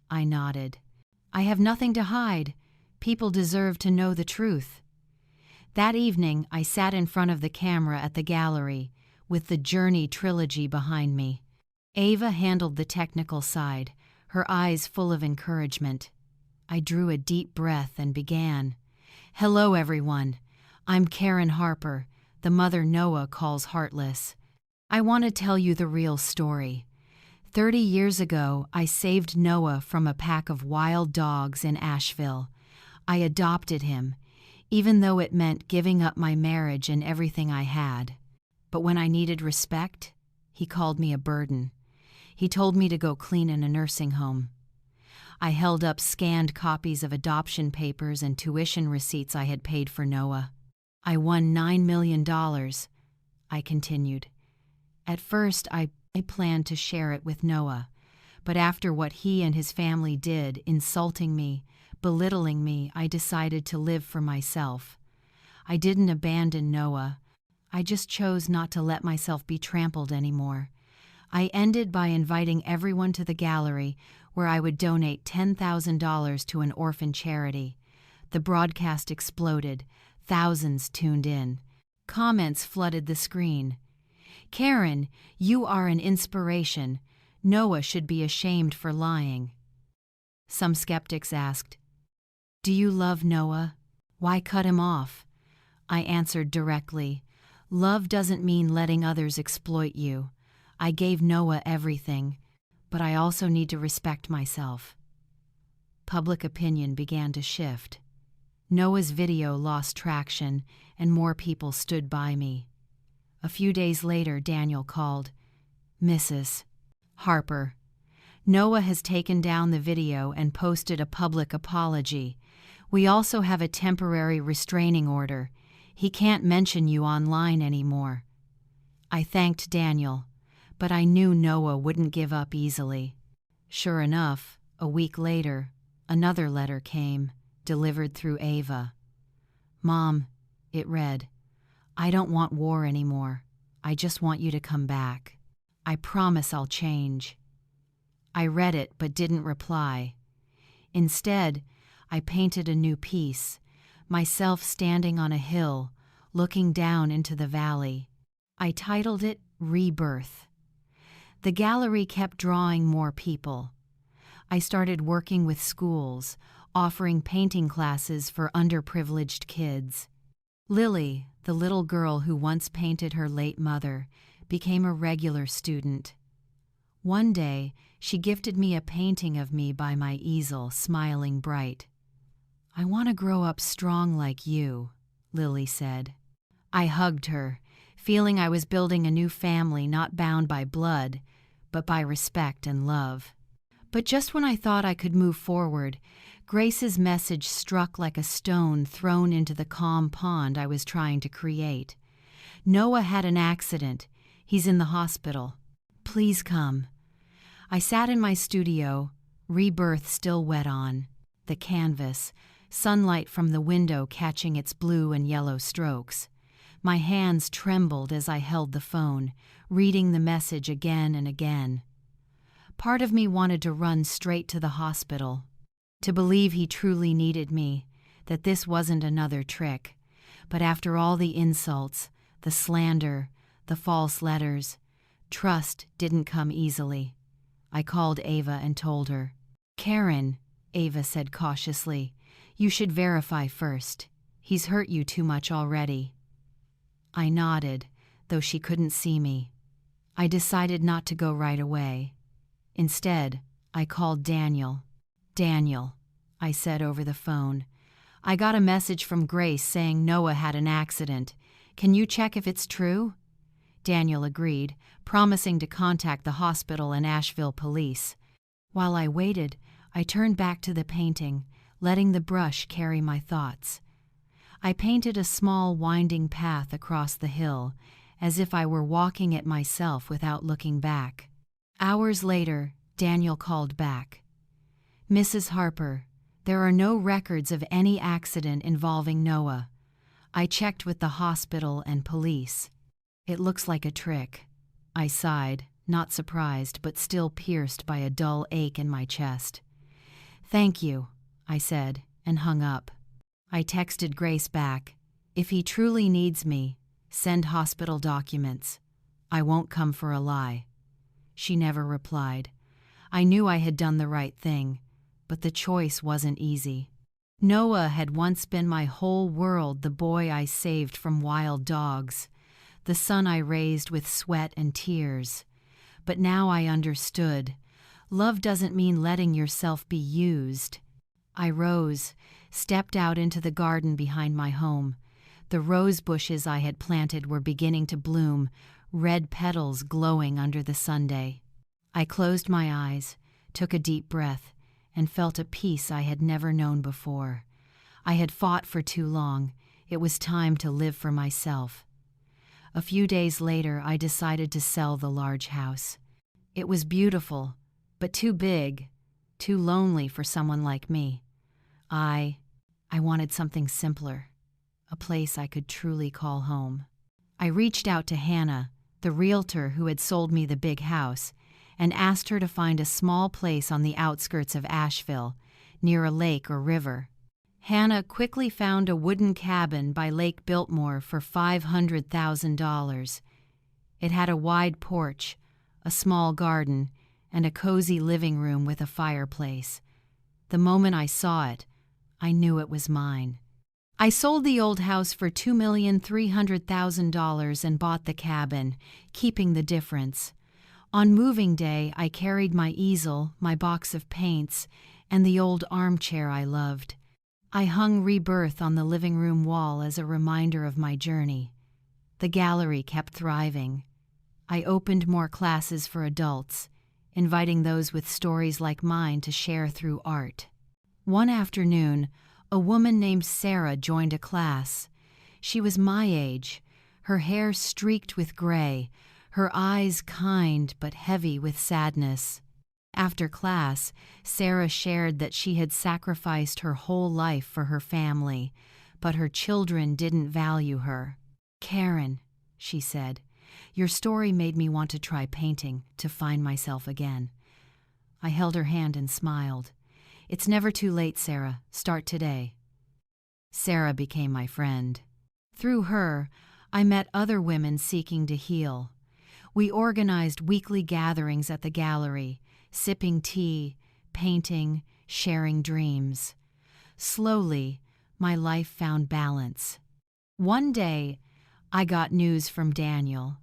I nodded. "I have nothing to hide. People deserve to know the truth." That evening, I sat in front of the camera at the gallery, with the Journey trilogy behind me. Ava handled the technical side, her eyes full of encouragement. I drew a deep breath and began. "Hello, everyone. I'm Karen Harper, the mother Noah calls heartless. I want to tell you the real story. 30 years ago, I saved Noah from a pack of wild dogs in Asheville. I adopted him, even though it meant giving up my marriage and everything I had. But when I needed respect, he called me a burden. He told me to go clean in a nursing home." I held up scanned copies of adoption papers and tuition receipts I had paid for Noah. "I won $9 million, I continued. "At first, I planned to share it with Noah, but after what he and his family did, insulting me, belittling me, I decided to live for myself. I didn't abandon Noah. I just chose not to let myself be trampled anymore. I ended by inviting everyone to the gallery, where I would donate $10,000 to an orphan charity. The broadcast exploded. Thousands tuned in. Comments flooded the screen. "Karen, you are an inspiration. Noah should be ashamed for lying." Some skeptics asked, "Do you love Noah? Why cut him off?" I answered directly, "Love doesn't mean letting others exploit you. I gave Noah everything, but I also need to respect myself." Public opinion began to shift. Noah's video lost traction, and more people stood by me. A few days later, Daniel called. "Mrs. Harper, Noah has taken down the video and posted a public apology. We also have a temporary restraining order. He can't mention you online anymore." I thanked Daniel, but I knew Noah wouldn't give up easily. Sure enough, a week later, another letter came, delivered through Ava. "Mom," it read, "I don't want war anymore. I just want you to come back. I promise I'll change." I read it but didn't reply. Instead, I painted a new piece, myself standing on a hill, looking down into the valley. I titled it Rebirth. The gallery kept drawing more people. I started working with schools, offering painting classes for underprivileged kids. Lily, the little girl who once painted her late mother, became a regular student. One day, she gifted me a painting of me by my easel, smiling bright. "I want to grow up strong like you," Lily said. I hugged her, feeling I was building a new family not bound by blood, but by respect and love. But just when I thought I could move forward, Grace's message struck like a stone thrown into the calm pond I was trying to create. "Noah had an accident. He's in the hospital. Please come." I sat in my studio, Rebirth still wet on, the canvas, sunlight from the window catching its blue and yellow strokes. My hands trembled as I held the phone, reading the message again and again. Part of me wanted to run straight to the hospital, to believe he truly needed me, that this wasn't another trick. But after all the insults, the slander, the false letters. Trust didn't come easily. I called Ava and told her. "Karen," Ava said cautiously, "you should verify first. He's hurt you too much already." I nodded, though she couldn't see me. I decided not to go right away. Instead, I called Daniel. "Daniel," I said over the phone, "I got a message from Grace saying Noah had an accident. Can you check if it's true?" Daniel agreed, promising to contact the hospital and Asheville police. While I waited, I turned back to the painting, letting the brush carry my thoughts. I painted a small winding path across the hill, as if I were walking it myself without looking back. Hours later, Daniel called back. "Mrs. Harper, there are no records of any accident involving Noah. I checked with the hospital and police. It looks like a trick." I sighed, not surprised but still pierced by a dull ache in my chest. "Thank you," I said, and hung up. I texted Grace back. "If he truly needs me, send hospital documents. I won't come for a lie." She never replied. I knew I had done the right thing, but the choice wasn't easy. Noah had once been my whole world, the boy I saved from wild dogs, the son I raised with sweat and tears. But now I understood. Love doesn't mean letting yourself be used. I rose, stepped out into the garden behind my home. The rose bushes I had planted were beginning to bloom, red petals glowing under the sunday. I closed my eyes, took a deep breath, and felt a peace I had never known before. I had fought for too long. It was time to live for myself. A few days later, I decided to sell the large house. It was beautiful, but too big, too lonely for someone like me. I wanted something simpler, a place I could truly call home. I reached out to Hannah, the realtor who had sold me the big house, and asked her to find a small place on the outskirts of Asheville, near a lake or river. Hannah quickly found a wooden cabin by Lake Biltmore for $500,000. It had a wide porch, a small garden, and a cozy living room with a fireplace. The moment I saw it, I knew it was mine. I sold the old house for $2,300,000 and bought the cabin, keeping the difference. On moving day, I carried my easel, my box of paints, and the old armchair I loved. I hung Rebirth on the living room wall as a reminder of my journey. The gallery kept thriving. I opened more classes for adults, inviting those with stories like mine to share through art. One afternoon, a woman named Sarah joined a class. She was my age, her hair streaked with gray, her eyes kind but heavy with sadness. After class, Sarah shared that she had sacrificed her whole life for her family, but her children didn't value her. "Karen," she said, "your story made me want to try painting, to find myself again." I held her hand and smiled. "It's never too late, Sarah. Start today." Sarah became my friend. Through her, I met other women seeking to heal. We organized weekly gatherings at the gallery, sipping tea, painting, sharing dreams. Slowly, my life found balance. One day, I got news from Daniel.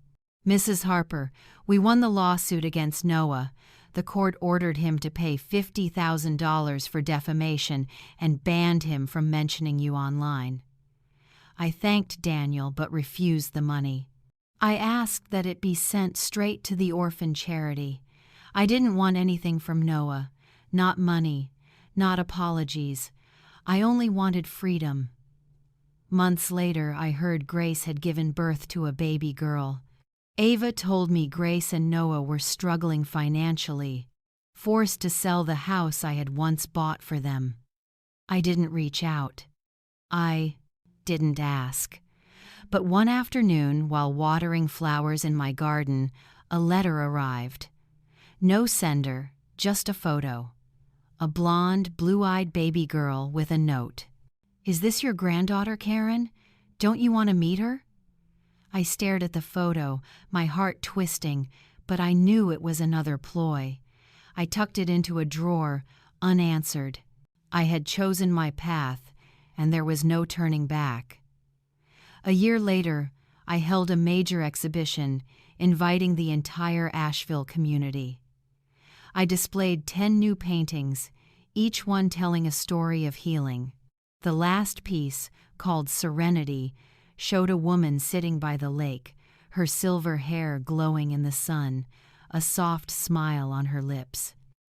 "Mrs. Harper, we won the lawsuit against Noah. The court ordered him to pay $50,000 for defamation and banned him from mentioning you online." I thanked Daniel but refused the money. I asked that it be sent straight to the orphan charity. I didn't want anything from Noah, not money, not apologies. I only wanted freedom. Months later, I heard Grace had given birth to a baby girl. Ava told me Grace and Noah were struggling financially, forced to sell the house I had once bought for them. I didn't reach out. I didn't ask. But one afternoon, while watering flowers in my garden, a letter arrived. No sender, just a photo. A blonde, blue-eyed baby girl with a note. "Is this your granddaughter, Karen? Don't you want to meet her?" I stared at the photo, my heart twisting, but I knew it was another ploy. I tucked it into a drawer, unanswered. I had chosen my path, and there was no turning back. A year later, I held a major exhibition, inviting the entire Asheville community. I displayed 10 new paintings, each one telling a story of healing. The last piece, called Serenity, showed a woman sitting by the lake, her silver hair glowing in the sun, a soft smile on her lips.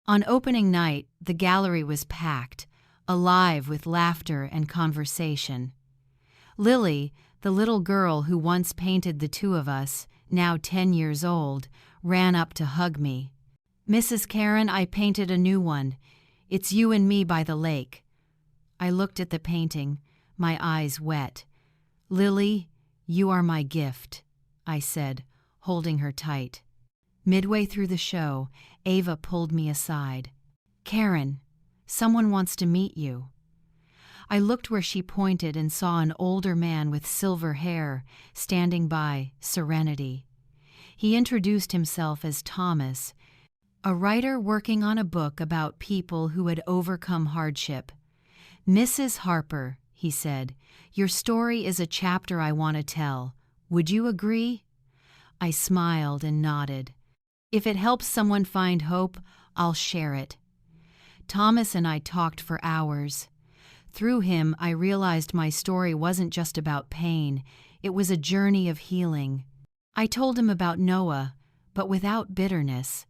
On opening night, the gallery was packed, alive with laughter and conversation. Lily, the little girl who once painted the two of us, now 10 years old, ran up to hug me. "Mrs. Karen, I painted a new one. It's you and me by the lake." I looked at the painting, my eyes wet. "Lily, you are my gift," I said, holding her tight. Midway through the show, Ava pulled me aside. "Karen, someone wants to meet you." I looked where she pointed and saw an older man with silver hair standing by Serenity. He introduced himself as Thomas, a writer working on a book about people who had overcome hardship. "Mrs. Harper," he said, "your story is a chapter I want to tell. Would you agree?" I smiled and nodded. "If it helps someone find hope, I'll share it." Thomas and I talked for hours. Through him, I realized my story wasn't just about pain, it was a journey of healing. I told him about Noah, but without bitterness.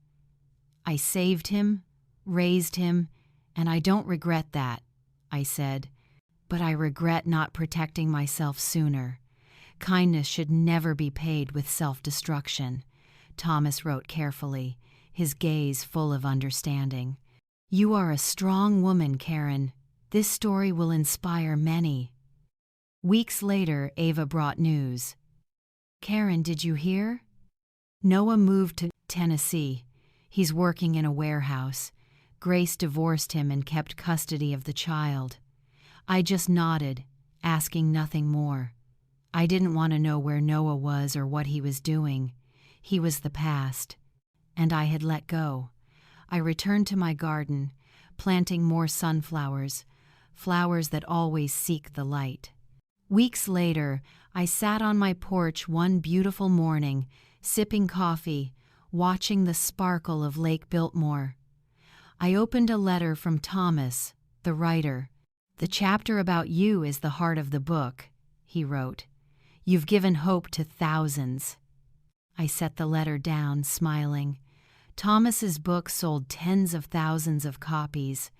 "I saved him, raised him, and I don't regret that," I said. "But I regret not protecting myself sooner. Kindness should never be paid with self-destruction," Thomas wrote carefully, his gaze full of understanding. "You are a strong woman, Karen. This story will inspire many." Weeks later, Ava brought news. "Karen, did you hear? Noah moved to Tennessee. He's working in a warehouse. Grace divorced him and kept custody of the child." I just nodded, asking nothing more. I didn't want to know where Noah was or what he was doing. He was the past, and I had let go. I returned to my garden, planting more sunflowers, flowers that always seek the light. Weeks later, I sat on my porch one beautiful morning, sipping coffee, watching the sparkle of Lake Biltmore. I opened a letter from Thomas, the writer. "The chapter about you is the heart of the book," he wrote. "You've given hope to thousands." I set the letter down, smiling. Thomas's book sold tens of thousands of copies.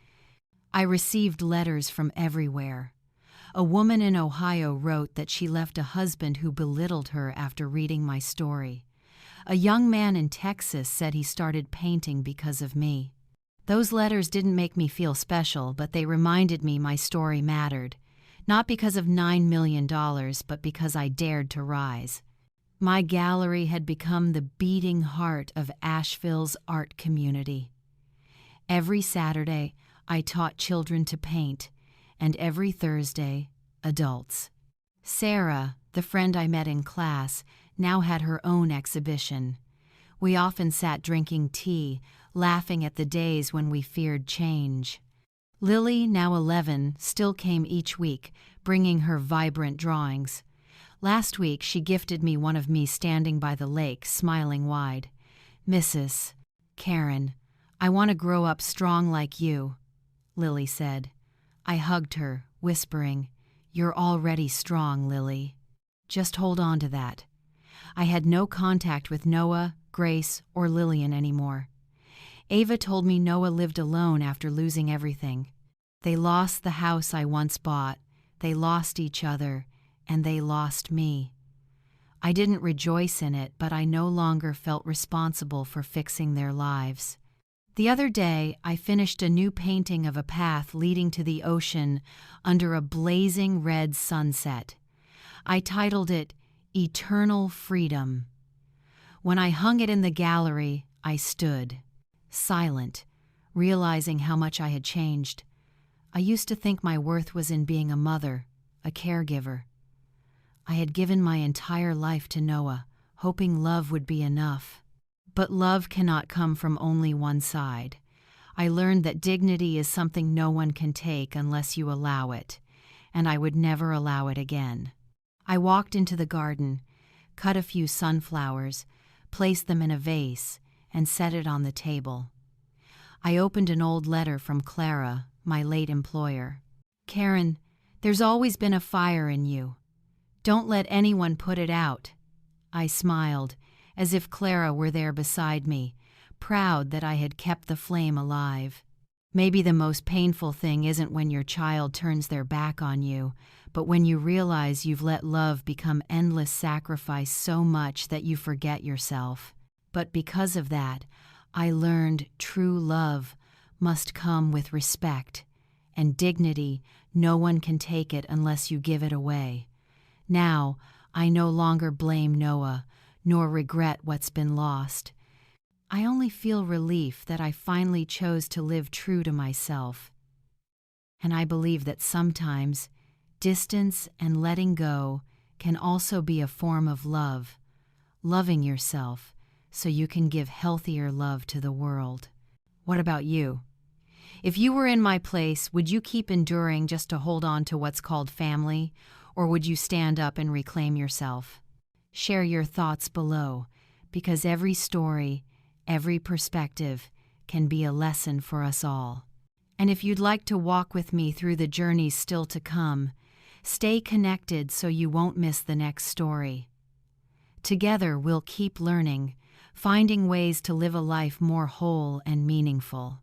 I received letters from everywhere. A woman in Ohio wrote that she left a husband who belittled her after reading my story. A young man in Texas said he started painting because of me. Those letters didn't make me feel special, but they reminded me my story mattered. Not because of $9 million, but because I dared to rise. My gallery had become the beating heart of Asheville's art community. Every Saturday, I taught children to paint, and every Thursday, adults. Sarah, the friend I met in class, now had her own exhibition. We often sat drinking tea, laughing at the days when we feared change. Lily, now 11, still came each week, bringing her vibrant drawings. Last week, she gifted me one of me standing by the lake, smiling wide. "Mrs. Karen, I want to grow up strong like you," Lily said. I hugged her, whispering, "You're already strong, Lily. Just hold on to that." I had no contact with Noah, Grace, or Lillian anymore. Ava told me Noah lived alone after losing everything. They lost the house I once bought, they lost each other, and they lost me. I didn't rejoice in it, but I no longer felt responsible for fixing their lives. The other day, I finished a new painting of a path leading to the ocean under a blazing red sunset. I titled it Eternal Freedom. When I hung it in the gallery, I stood, silent, realizing how much I had changed. I used to think my worth was in being a mother, a caregiver. I had given my entire life to Noah, hoping love would be enough. But love cannot come from only one side. I learned that dignity is something no one can take unless you allow it, and I would never allow it again. I walked into the garden, cut a few sunflowers, placed them in a vase, and set it on the table. I opened an old letter from Clara, my late employer. "Karen, there's always been a fire in you. Don't let anyone put it out." I smiled, as if Clara were there beside me, proud that I had kept the flame alive. Maybe the most painful thing isn't when your child turns their back on you, but when you realize you've let love become endless sacrifice so much that you forget yourself. But because of that, I learned true love must come with respect, and dignity, no one can take it unless you give it away. Now, I no longer blame Noah, nor regret what's been lost. I only feel relief that I finally chose to live true to myself. And I believe that sometimes distance and letting go can also be a form of love, loving yourself so you can give healthier love to the world. What about you? If you were in my place, would you keep enduring just to hold on to what's called family, or would you stand up and reclaim yourself? Share your thoughts below, because every story, every perspective can be a lesson for us all. And if you'd like to walk with me through the journeys still to come, stay connected so you won't miss the next story. Together we'll keep learning, finding ways to live a life more whole and meaningful.